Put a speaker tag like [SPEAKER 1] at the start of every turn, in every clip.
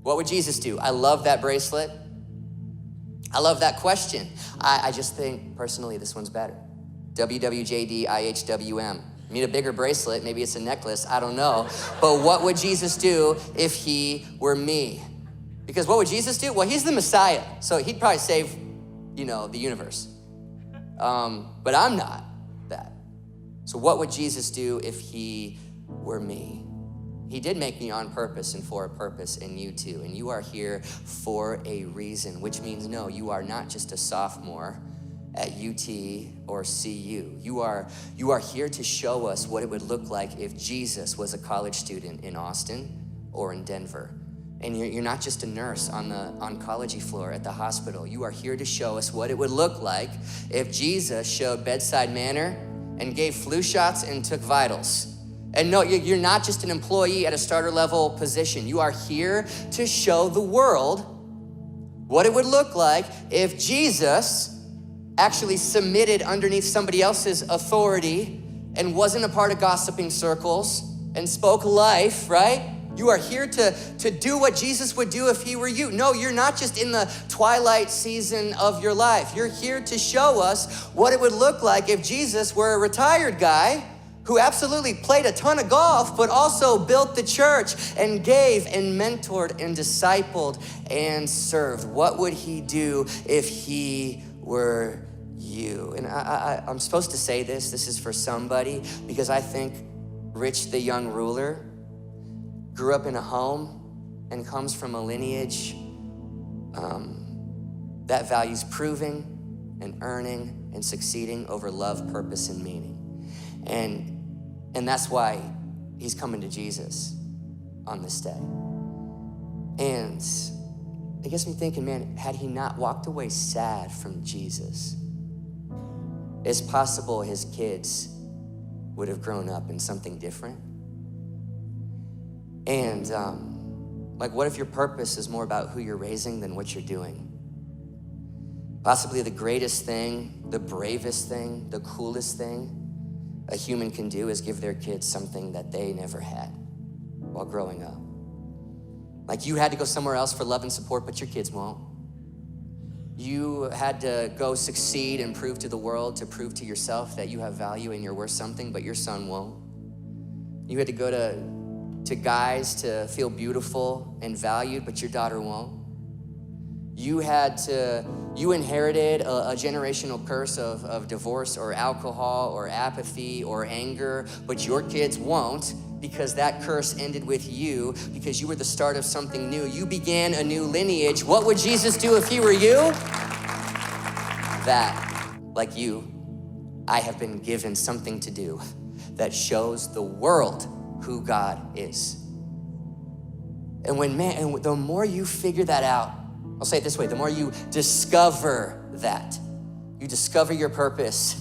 [SPEAKER 1] What would Jesus do? I love that bracelet. I love that question. I just think, personally, this one's better. WWJDIHWM. You need a bigger bracelet, maybe it's a necklace, I don't know. But what would Jesus do if he were me? Because what would Jesus do? Well, he's the Messiah, so he'd probably save, the universe. But I'm not that. So what would Jesus do if he were me? He did make me on purpose and for a purpose, and you too. And you are here for a reason, which means no, you are not just a sophomore at UT or CU. You are here to show us what it would look like if Jesus was a college student in Austin or in Denver. And you're not just a nurse on the oncology floor at the hospital. You are here to show us what it would look like if Jesus showed bedside manner and gave flu shots and took vitals. And no, you're not just an employee at a starter level position. You are here to show the world what it would look like if Jesus actually submitted underneath somebody else's authority and wasn't a part of gossiping circles and spoke life, right? You are here to do what Jesus would do if he were you. No, you're not just in the twilight season of your life. You're here to show us what it would look like if Jesus were a retired guy who absolutely played a ton of golf, but also built the church and gave and mentored and discipled and served. What would he do if he were you? And I'm supposed to say this is for somebody, because I think Rich the young ruler grew up in a home and comes from a lineage that values proving and earning and succeeding over love, purpose, and meaning. And that's why he's coming to Jesus on this day. And it gets me thinking, man, had he not walked away sad from Jesus, it's possible his kids would have grown up in something different. And what if your purpose is more about who you're raising than what you're doing? Possibly the greatest thing, the bravest thing, the coolest thing a human can do is give their kids something that they never had while growing up. Like, you had to go somewhere else for love and support, but your kids won't. You had to go succeed and prove to the world, to prove to yourself that you have value and you're worth something, but your son won't. You had to go to guys to feel beautiful and valued, but your daughter won't. You inherited a generational curse of divorce or alcohol or apathy or anger, but your kids won't, because that curse ended with you, because you were the start of something new. You began a new lineage. What would Jesus do if he were you? That, like you, I have been given something to do that shows the world who God is. And the more you figure that out, I'll say it this way, the more you discover that, you discover your purpose,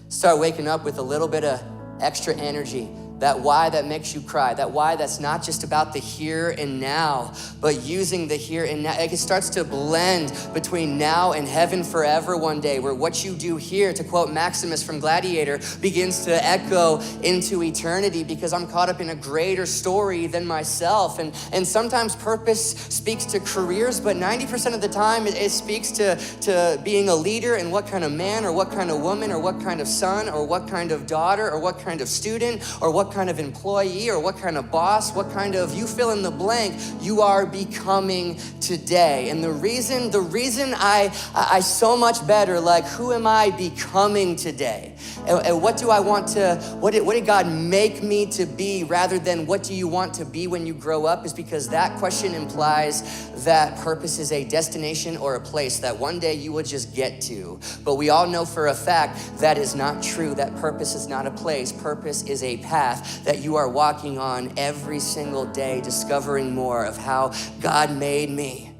[SPEAKER 1] start waking up with a little bit of extra energy, that why that makes you cry, that why that's not just about the here and now, but using the here and now. It starts to blend between now and heaven forever one day, where what you do here, to quote Maximus from Gladiator, begins to echo into eternity, because I'm caught up in a greater story than myself. And sometimes purpose speaks to careers, but 90% of the time it speaks to being a leader, and what kind of man or what kind of woman or what kind of son or what kind of daughter or what kind of student or what kind of employee or what kind of boss, what kind of, you fill in the blank, you are becoming today. And the reason I so much better, like, who am I becoming today? And what do I want to, what did God make me to be, rather than what do you want to be when you grow up, is because that question implies that purpose is a destination or a place that one day you will just get to. But we all know for a fact that is not true, that purpose is not a place. Purpose is a path that you are walking on every single day, discovering more of how God made me